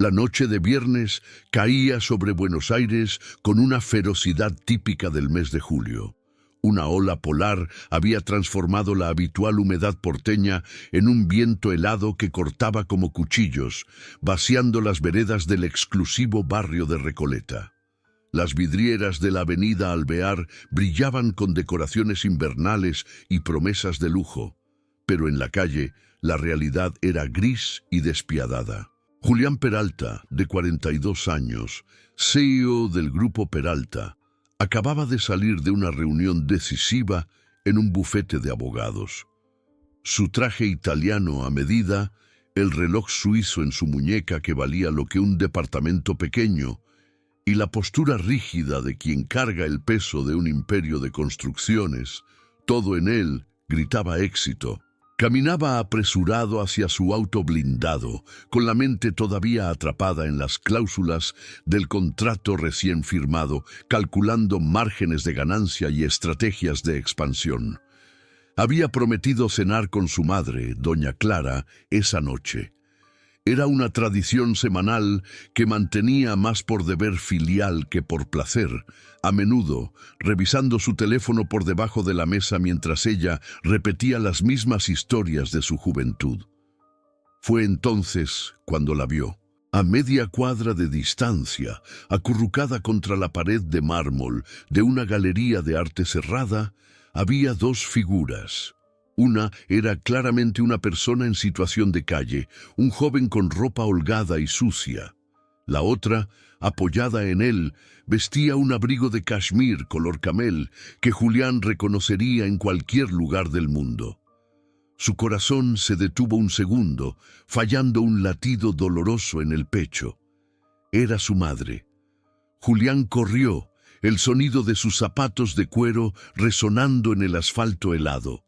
La noche de viernes caía sobre Buenos Aires con una ferocidad típica del mes de julio. Una ola polar había transformado la habitual humedad porteña en un viento helado que cortaba como cuchillos, vaciando las veredas del exclusivo barrio de Recoleta. Las vidrieras de la avenida Alvear brillaban con decoraciones invernales y promesas de lujo, pero en la calle la realidad era gris y despiadada. Julián Peralta, de 42 años, CEO del Grupo Peralta, acababa de salir de una reunión decisiva en un bufete de abogados. Su traje italiano a medida, el reloj suizo en su muñeca que valía lo que un departamento pequeño, y la postura rígida de quien carga el peso de un imperio de construcciones, todo en él gritaba éxito. Caminaba apresurado hacia su auto blindado, con la mente todavía atrapada en las cláusulas del contrato recién firmado, calculando márgenes de ganancia y estrategias de expansión. Había prometido cenar con su madre, doña Clara, esa noche. Era una tradición semanal que mantenía más por deber filial que por placer, a menudo revisando su teléfono por debajo de la mesa mientras ella repetía las mismas historias de su juventud. Fue entonces cuando la vio, a media cuadra de distancia, acurrucada contra la pared de mármol de una galería de arte cerrada, había dos figuras. Una era claramente una persona en situación de calle, un joven con ropa holgada y sucia. La otra, apoyada en él, vestía un abrigo de cashmere color camel que Julián reconocería en cualquier lugar del mundo. Su corazón se detuvo un segundo, fallando un latido doloroso en el pecho. Era su madre. Julián corrió, el sonido de sus zapatos de cuero resonando en el asfalto helado.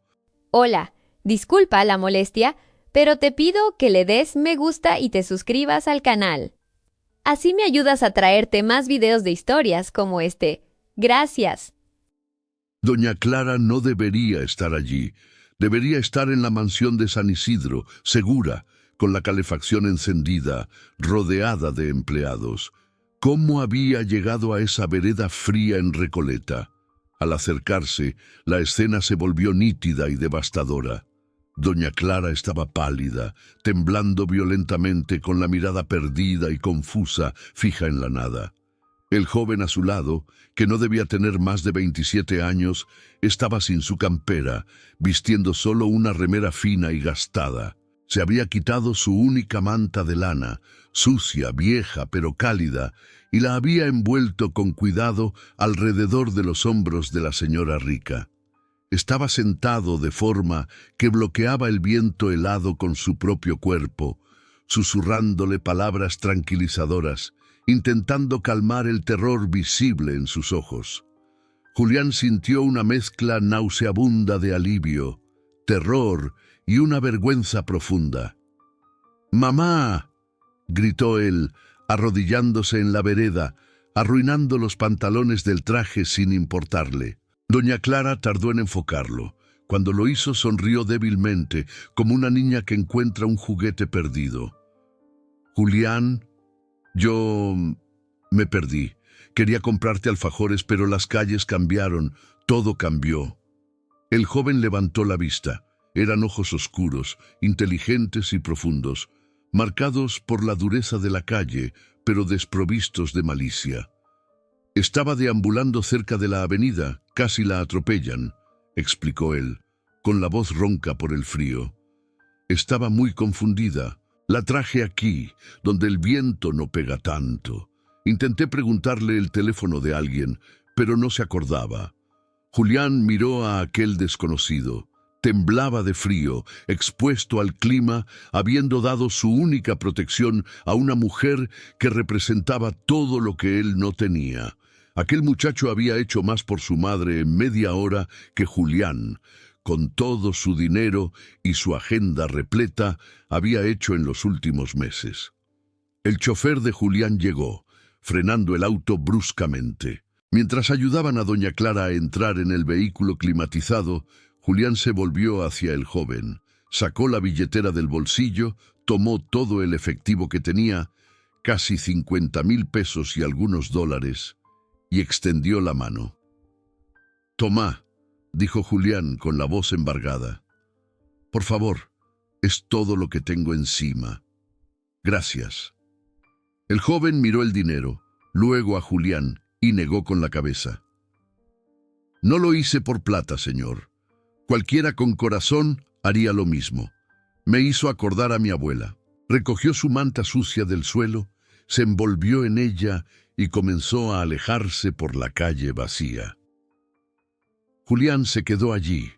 Hola, disculpa la molestia, pero te pido que le des me gusta y te suscribas al canal. Así me ayudas a traerte más videos de historias como este. Gracias. Doña Clara no debería estar allí. Debería estar en la mansión de San Isidro, segura, con la calefacción encendida, rodeada de empleados. ¿Cómo había llegado a esa vereda fría en Recoleta? Al acercarse, la escena se volvió nítida y devastadora. Doña Clara estaba pálida, temblando violentamente con la mirada perdida y confusa, fija en la nada. El joven a su lado, que no debía tener más de 27 años, estaba sin su campera, vistiendo solo una remera fina y gastada. Se había quitado su única manta de lana, sucia, vieja, pero cálida, y la había envuelto con cuidado alrededor de los hombros de la señora rica. Estaba sentado de forma que bloqueaba el viento helado con su propio cuerpo, susurrándole palabras tranquilizadoras, intentando calmar el terror visible en sus ojos. Julián sintió una mezcla nauseabunda de alivio, terror y una vergüenza profunda. «¡Mamá!», gritó él, arrodillándose en la vereda, arruinando los pantalones del traje sin importarle. Doña Clara tardó en enfocarlo. Cuando lo hizo, sonrió débilmente, como una niña que encuentra un juguete perdido. «Julián, yo me perdí. Quería comprarte alfajores, pero las calles cambiaron, todo cambió». El joven levantó la vista. Eran ojos oscuros, inteligentes y profundos, marcados por la dureza de la calle, pero desprovistos de malicia. «Estaba deambulando cerca de la avenida, casi la atropellan», explicó él, con la voz ronca por el frío. «Estaba muy confundida. La traje aquí, donde el viento no pega tanto. Intenté preguntarle el teléfono de alguien, pero no se acordaba». Julián miró a aquel desconocido. Temblaba de frío, expuesto al clima, habiendo dado su única protección a una mujer que representaba todo lo que él no tenía. Aquel muchacho había hecho más por su madre en media hora que Julián, con todo su dinero y su agenda repleta, había hecho en los últimos meses. El chofer de Julián llegó, frenando el auto bruscamente. Mientras ayudaban a doña Clara a entrar en el vehículo climatizado, Julián se volvió hacia el joven, sacó la billetera del bolsillo, tomó todo el efectivo que tenía, casi 50,000 pesos y algunos dólares, y extendió la mano. «Tomá», dijo Julián con la voz embargada. «Por favor, es todo lo que tengo encima. Gracias». El joven miró el dinero, luego a Julián, y negó con la cabeza. «No lo hice por plata, señor. Cualquiera con corazón haría lo mismo». Me hizo acordar a mi abuela. Recogió su manta sucia del suelo, se envolvió en ella y comenzó a alejarse por la calle vacía. Julián se quedó allí,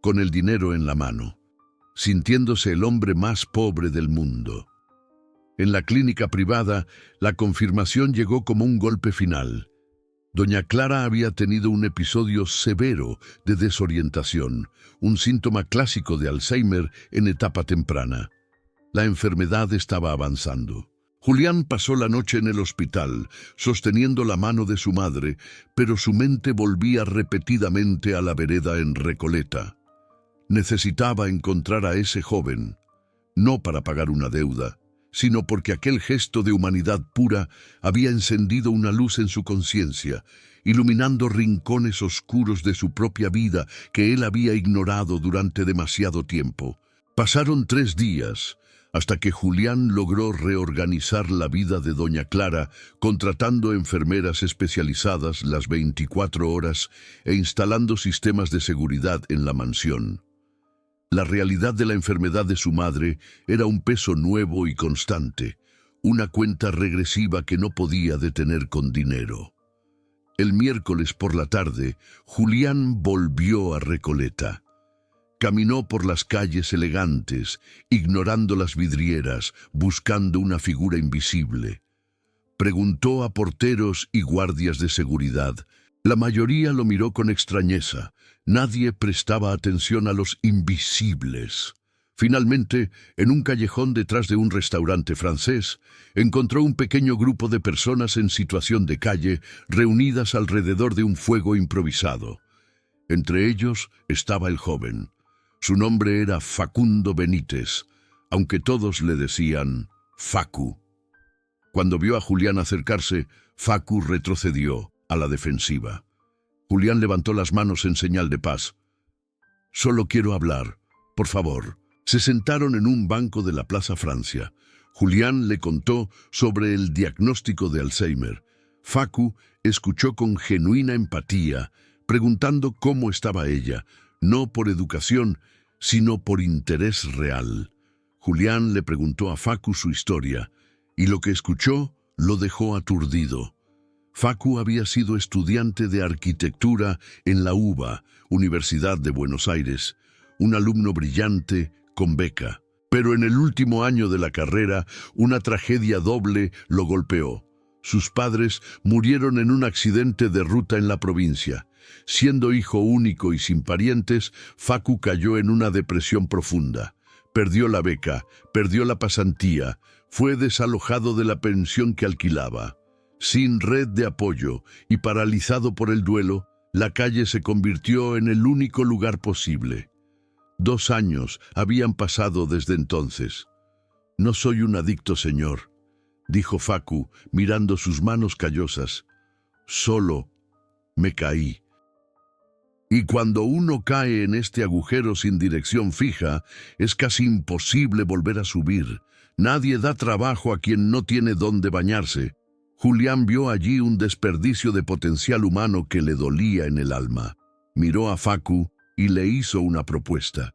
con el dinero en la mano, sintiéndose el hombre más pobre del mundo. En la clínica privada, la confirmación llegó como un golpe final. Doña Clara había tenido un episodio severo de desorientación, un síntoma clásico de Alzheimer en etapa temprana. La enfermedad estaba avanzando. Julián pasó la noche en el hospital, sosteniendo la mano de su madre, pero su mente volvía repetidamente a la vereda en Recoleta. Necesitaba encontrar a ese joven, no para pagar una deuda, sino porque aquel gesto de humanidad pura había encendido una luz en su conciencia, iluminando rincones oscuros de su propia vida que él había ignorado durante demasiado tiempo. Pasaron 3 días, hasta que Julián logró reorganizar la vida de doña Clara, contratando enfermeras especializadas las 24 horas e instalando sistemas de seguridad en la mansión. La realidad de la enfermedad de su madre era un peso nuevo y constante, una cuenta regresiva que no podía detener con dinero. El miércoles por la tarde, Julián volvió a Recoleta. Caminó por las calles elegantes, ignorando las vidrieras, buscando una figura invisible. Preguntó a porteros y guardias de seguridad. La mayoría lo miró con extrañeza. Nadie prestaba atención a los invisibles. Finalmente, en un callejón detrás de un restaurante francés, encontró un pequeño grupo de personas en situación de calle, reunidas alrededor de un fuego improvisado. Entre ellos estaba el joven. Su nombre era Facundo Benítez, aunque todos le decían Facu. Cuando vio a Julián acercarse, Facu retrocedió a la defensiva. Julián levantó las manos en señal de paz. «Solo quiero hablar, por favor». Se sentaron en un banco de la Plaza Francia. Julián le contó sobre el diagnóstico de Alzheimer. Facu escuchó con genuina empatía, preguntando cómo estaba ella, no por educación, sino por interés real. Julián le preguntó a Facu su historia, y lo que escuchó lo dejó aturdido. Facu había sido estudiante de arquitectura en la UBA, Universidad de Buenos Aires, un alumno brillante, con beca. Pero en el último año de la carrera, una tragedia doble lo golpeó. Sus padres murieron en un accidente de ruta en la provincia. Siendo hijo único y sin parientes, Facu cayó en una depresión profunda. Perdió la beca, perdió la pasantía, fue desalojado de la pensión que alquilaba. Sin red de apoyo y paralizado por el duelo, la calle se convirtió en el único lugar posible. 2 años habían pasado desde entonces. «No soy un adicto, señor», dijo Facu, mirando sus manos callosas. «Solo me caí». Y cuando uno cae en este agujero sin dirección fija, es casi imposible volver a subir. Nadie da trabajo a quien no tiene dónde bañarse. Julián vio allí un desperdicio de potencial humano que le dolía en el alma. Miró a Facu y le hizo una propuesta.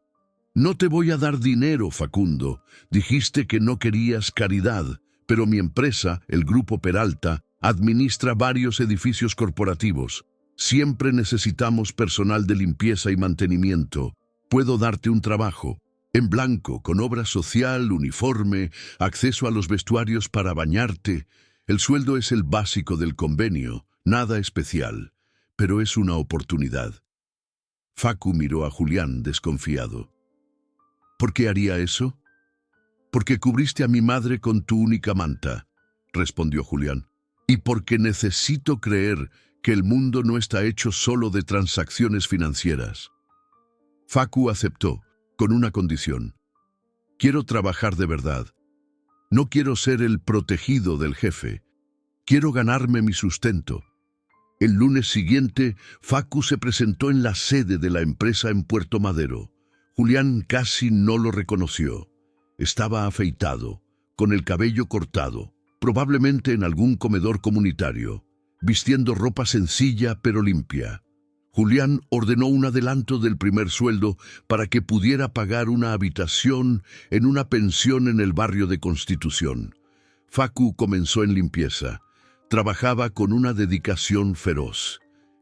«No te voy a dar dinero, Facundo. Dijiste que no querías caridad, pero mi empresa, el Grupo Peralta, administra varios edificios corporativos. Siempre necesitamos personal de limpieza y mantenimiento. Puedo darte un trabajo, en blanco, con obra social, uniforme, acceso a los vestuarios para bañarte. El sueldo es el básico del convenio, nada especial, pero es una oportunidad». Facu miró a Julián desconfiado. «¿Por qué haría eso?» «Porque cubriste a mi madre con tu única manta», respondió Julián. «Y porque necesito creer que el mundo no está hecho solo de transacciones financieras». Facu aceptó, con una condición. «Quiero trabajar de verdad. No quiero ser el protegido del jefe. Quiero ganarme mi sustento. El lunes siguiente, Facu se presentó en la sede de la empresa en Puerto Madero. Julián casi no lo reconoció. Estaba afeitado, con el cabello cortado, probablemente en algún comedor comunitario, vistiendo ropa sencilla pero limpia. Julián ordenó un adelanto del primer sueldo para que pudiera pagar una habitación en una pensión en el barrio de Constitución. Facu comenzó en limpieza. Trabajaba con una dedicación feroz.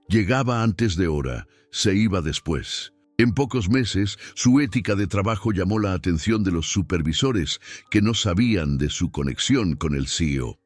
Llegaba antes de hora, se iba después. En pocos meses, su ética de trabajo llamó la atención de los supervisores que no sabían de su conexión con el CEO.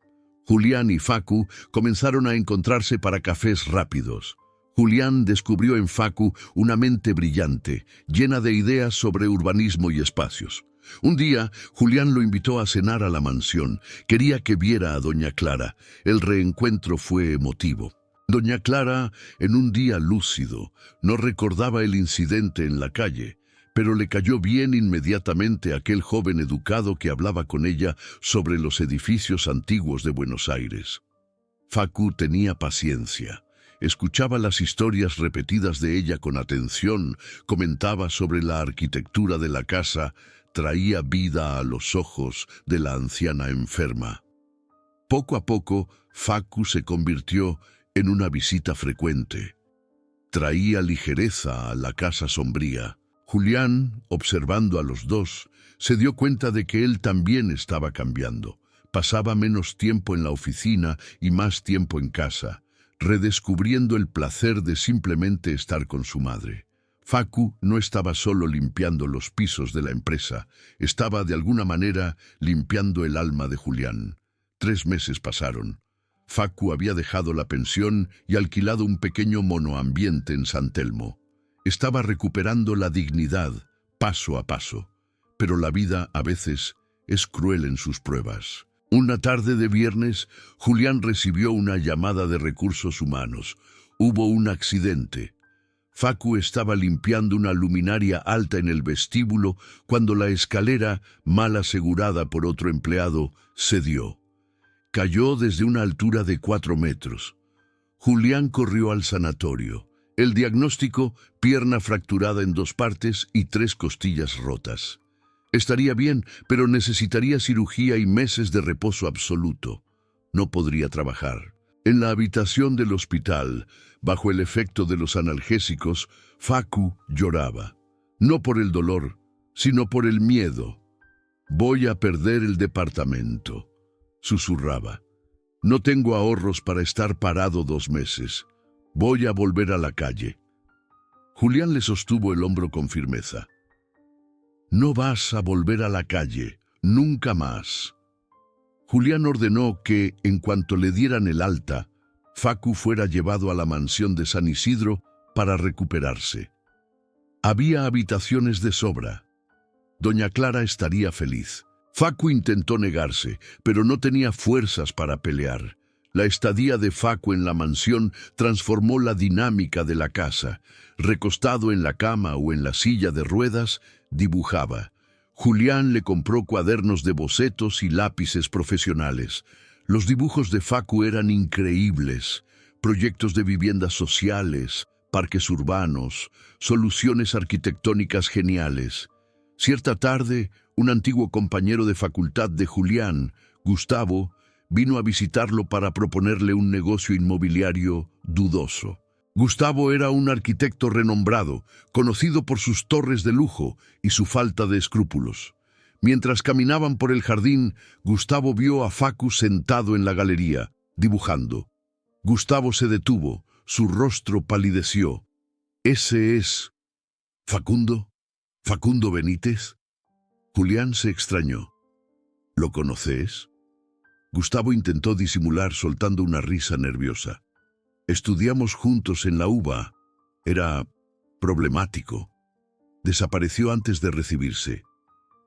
Julián y Facu comenzaron a encontrarse para cafés rápidos. Julián descubrió en Facu una mente brillante, llena de ideas sobre urbanismo y espacios. Un día, Julián lo invitó a cenar a la mansión. Quería que viera a doña Clara. El reencuentro fue emotivo. Doña Clara, en un día lúcido, no recordaba el incidente en la calle, pero le cayó bien inmediatamente aquel joven educado que hablaba con ella sobre los edificios antiguos de Buenos Aires. Facu tenía paciencia. Escuchaba las historias repetidas de ella con atención, comentaba sobre la arquitectura de la casa, traía vida a los ojos de la anciana enferma. Poco a poco, Facu se convirtió en una visita frecuente. Traía ligereza a la casa sombría. Julián, observando a los dos, se dio cuenta de que él también estaba cambiando. Pasaba menos tiempo en la oficina y más tiempo en casa, redescubriendo el placer de simplemente estar con su madre. Facu no estaba solo limpiando los pisos de la empresa, estaba de alguna manera limpiando el alma de Julián. 3 meses pasaron. Facu había dejado la pensión y alquilado un pequeño monoambiente en San Telmo. Estaba recuperando la dignidad, paso a paso. Pero la vida, a veces, es cruel en sus pruebas. Una tarde de viernes, Julián recibió una llamada de recursos humanos. Hubo un accidente. Facu estaba limpiando una luminaria alta en el vestíbulo cuando la escalera, mal asegurada por otro empleado, cedió. Cayó desde una altura de 4 metros. Julián corrió al sanatorio. El diagnóstico: pierna fracturada en 2 partes y 3 costillas rotas. Estaría bien, pero necesitaría cirugía y meses de reposo absoluto. No podría trabajar. En la habitación del hospital, bajo el efecto de los analgésicos, Facu lloraba. No por el dolor, sino por el miedo. «Voy a perder el departamento», susurraba. «No tengo ahorros para estar parado 2 meses. Voy a volver a la calle». Julián le sostuvo el hombro con firmeza. «No vas a volver a la calle, nunca más». Julián ordenó que, en cuanto le dieran el alta, Facu fuera llevado a la mansión de San Isidro para recuperarse. Había habitaciones de sobra. Doña Clara estaría feliz. Facu intentó negarse, pero no tenía fuerzas para pelear. La estadía de Facu en la mansión transformó la dinámica de la casa. Recostado en la cama o en la silla de ruedas, dibujaba. Julián le compró cuadernos de bocetos y lápices profesionales. Los dibujos de Facu eran increíbles. Proyectos de viviendas sociales, parques urbanos, soluciones arquitectónicas geniales. Cierta tarde, un antiguo compañero de facultad de Julián, Gustavo, vino a visitarlo para proponerle un negocio inmobiliario dudoso. Gustavo era un arquitecto renombrado, conocido por sus torres de lujo y su falta de escrúpulos. Mientras caminaban por el jardín, Gustavo vio a Facu sentado en la galería, dibujando. Gustavo se detuvo, su rostro palideció. «¿Ese es Facundo? ¿Facundo Benítez?» Julián se extrañó. «¿Lo conoces?» Gustavo intentó disimular soltando una risa nerviosa. «Estudiamos juntos en la UBA. Era problemático. Desapareció antes de recibirse.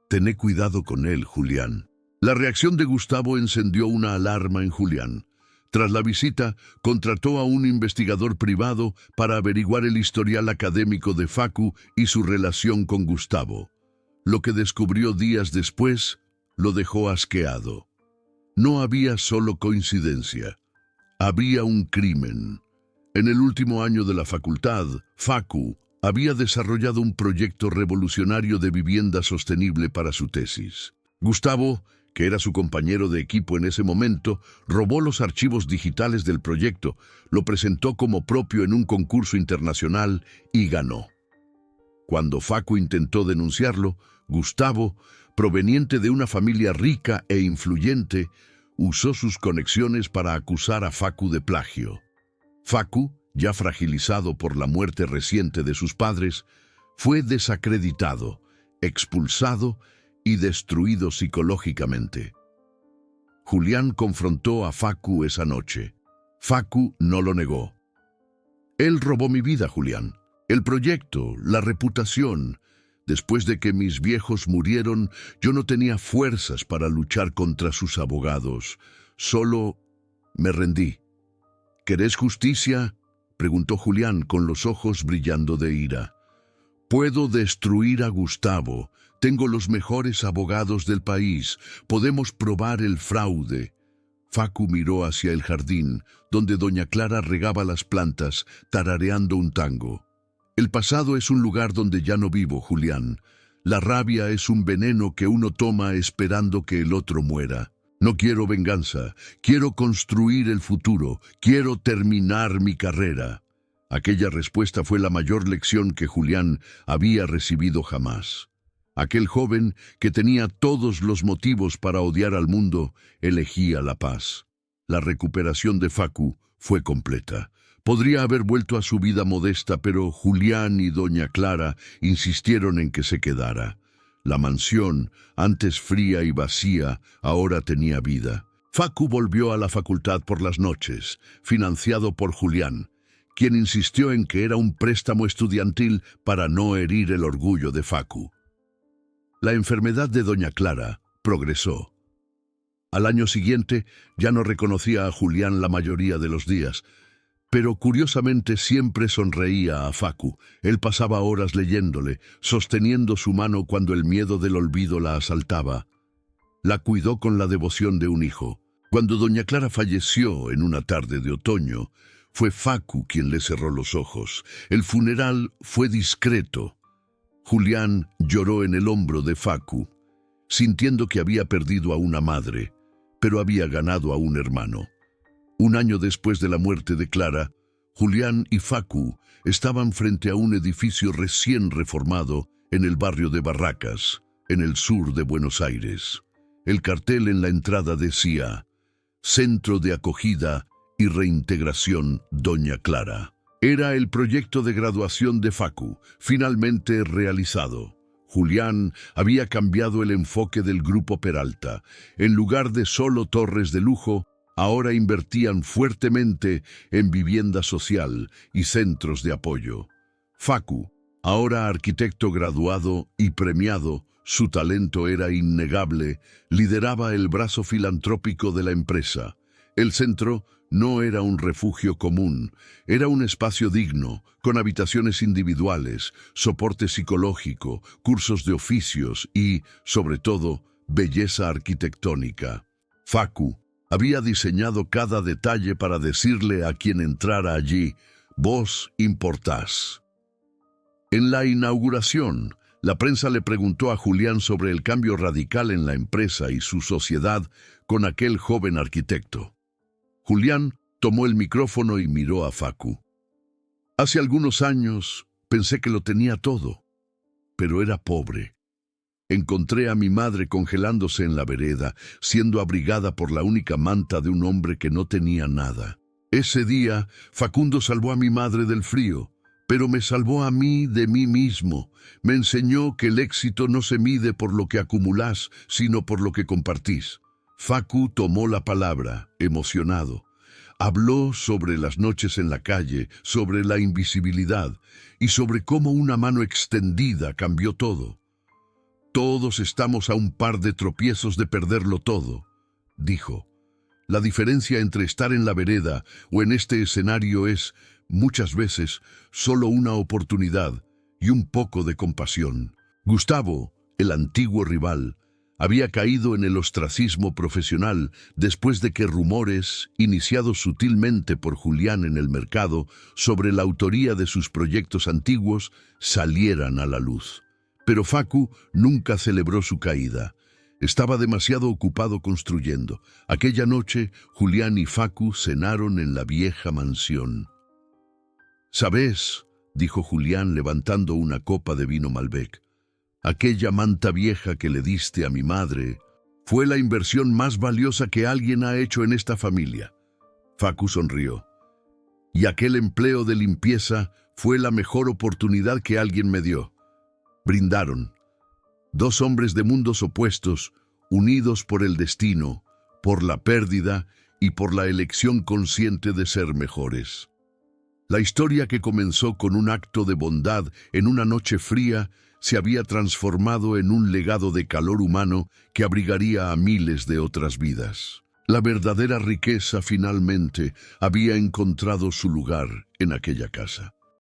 Tené cuidado con él, Julián». La reacción de Gustavo encendió una alarma en Julián. Tras la visita, contrató a un investigador privado para averiguar el historial académico de Facu y su relación con Gustavo. Lo que descubrió días después lo dejó asqueado. No había solo coincidencia, había un crimen. En el último año de la facultad, Facu había desarrollado un proyecto revolucionario de vivienda sostenible para su tesis. Gustavo, que era su compañero de equipo en ese momento, robó los archivos digitales del proyecto, lo presentó como propio en un concurso internacional y ganó. Cuando Facu intentó denunciarlo, Gustavo, proveniente de una familia rica e influyente, usó sus conexiones para acusar a Facu de plagio. Facu, ya fragilizado por la muerte reciente de sus padres, fue desacreditado, expulsado y destruido psicológicamente. Julián confrontó a Facu esa noche. Facu no lo negó. Él robó mi vida, Julián. El proyecto, la reputación. Después de que mis viejos murieron, yo no tenía fuerzas para luchar contra sus abogados. Solo me rendí. ¿Querés justicia?, preguntó Julián con los ojos brillando de ira. Puedo destruir a Gustavo. Tengo los mejores abogados del país. Podemos probar el fraude. Facu miró hacia el jardín, donde doña Clara regaba las plantas, tarareando un tango. El pasado es un lugar donde ya no vivo, Julián. La rabia es un veneno que uno toma esperando que el otro muera. No quiero venganza, quiero construir el futuro, quiero terminar mi carrera. Aquella respuesta fue la mayor lección que Julián había recibido jamás. Aquel joven, que tenía todos los motivos para odiar al mundo, elegía la paz. La recuperación de Facu fue completa. Podría haber vuelto a su vida modesta, pero Julián y doña Clara insistieron en que se quedara. La mansión, antes fría y vacía, ahora tenía vida. Facu volvió a la facultad por las noches, financiado por Julián, quien insistió en que era un préstamo estudiantil para no herir el orgullo de Facu. La enfermedad de doña Clara progresó. Al año siguiente ya no reconocía a Julián la mayoría de los días, pero curiosamente siempre sonreía a Facu. Él pasaba horas leyéndole, sosteniendo su mano cuando el miedo del olvido la asaltaba. La cuidó con la devoción de un hijo. Cuando doña Clara falleció en una tarde de otoño, fue Facu quien le cerró los ojos. El funeral fue discreto. Julián lloró en el hombro de Facu, sintiendo que había perdido a una madre, pero había ganado a un hermano. Un año después de la muerte de Clara, Julián y Facu estaban frente a un edificio recién reformado en el barrio de Barracas, en el sur de Buenos Aires. El cartel en la entrada decía: Centro de Acogida y Reintegración Doña Clara. Era el proyecto de graduación de Facu, finalmente realizado. Julián había cambiado el enfoque del Grupo Peralta. En lugar de solo torres de lujo, ahora invertían fuertemente en vivienda social y centros de apoyo. Facu, ahora arquitecto graduado y premiado, su talento era innegable, lideraba el brazo filantrópico de la empresa. El centro no era un refugio común, era un espacio digno, con habitaciones individuales, soporte psicológico, cursos de oficios y, sobre todo, belleza arquitectónica. Facu había diseñado cada detalle para decirle a quien entrara allí: vos importás. En la inauguración, la prensa le preguntó a Julián sobre el cambio radical en la empresa y su sociedad con aquel joven arquitecto. Julián tomó el micrófono y miró a Facu. Hace algunos años pensé que lo tenía todo, pero era pobre. Encontré a mi madre congelándose en la vereda, siendo abrigada por la única manta de un hombre que no tenía nada. Ese día, Facundo salvó a mi madre del frío, pero me salvó a mí de mí mismo. Me enseñó que el éxito no se mide por lo que acumulás, sino por lo que compartís. Facu tomó la palabra, emocionado. Habló sobre las noches en la calle, sobre la invisibilidad y sobre cómo una mano extendida cambió todo. Todos estamos a un par de tropiezos de perderlo todo, dijo. La diferencia entre estar en la vereda o en este escenario es, muchas veces, solo una oportunidad y un poco de compasión. Gustavo, el antiguo rival, Había caído en el ostracismo profesional después de que rumores, iniciados sutilmente por Julián en el mercado, sobre la autoría de sus proyectos antiguos, salieran a la luz. Pero Facu nunca celebró su caída. Estaba demasiado ocupado construyendo. Aquella noche, Julián y Facu cenaron en la vieja mansión. «¿Sabes?», dijo Julián levantando una copa de vino Malbec, «aquella manta vieja que le diste a mi madre fue la inversión más valiosa que alguien ha hecho en esta familia». Facu sonrió. «Y aquel empleo de limpieza fue la mejor oportunidad que alguien me dio». Brindaron. Dos hombres de mundos opuestos, unidos por el destino, por la pérdida y por la elección consciente de ser mejores. La historia que comenzó con un acto de bondad en una noche fría se había transformado en un legado de calor humano que abrigaría a miles de otras vidas. La verdadera riqueza finalmente había encontrado su lugar en aquella casa.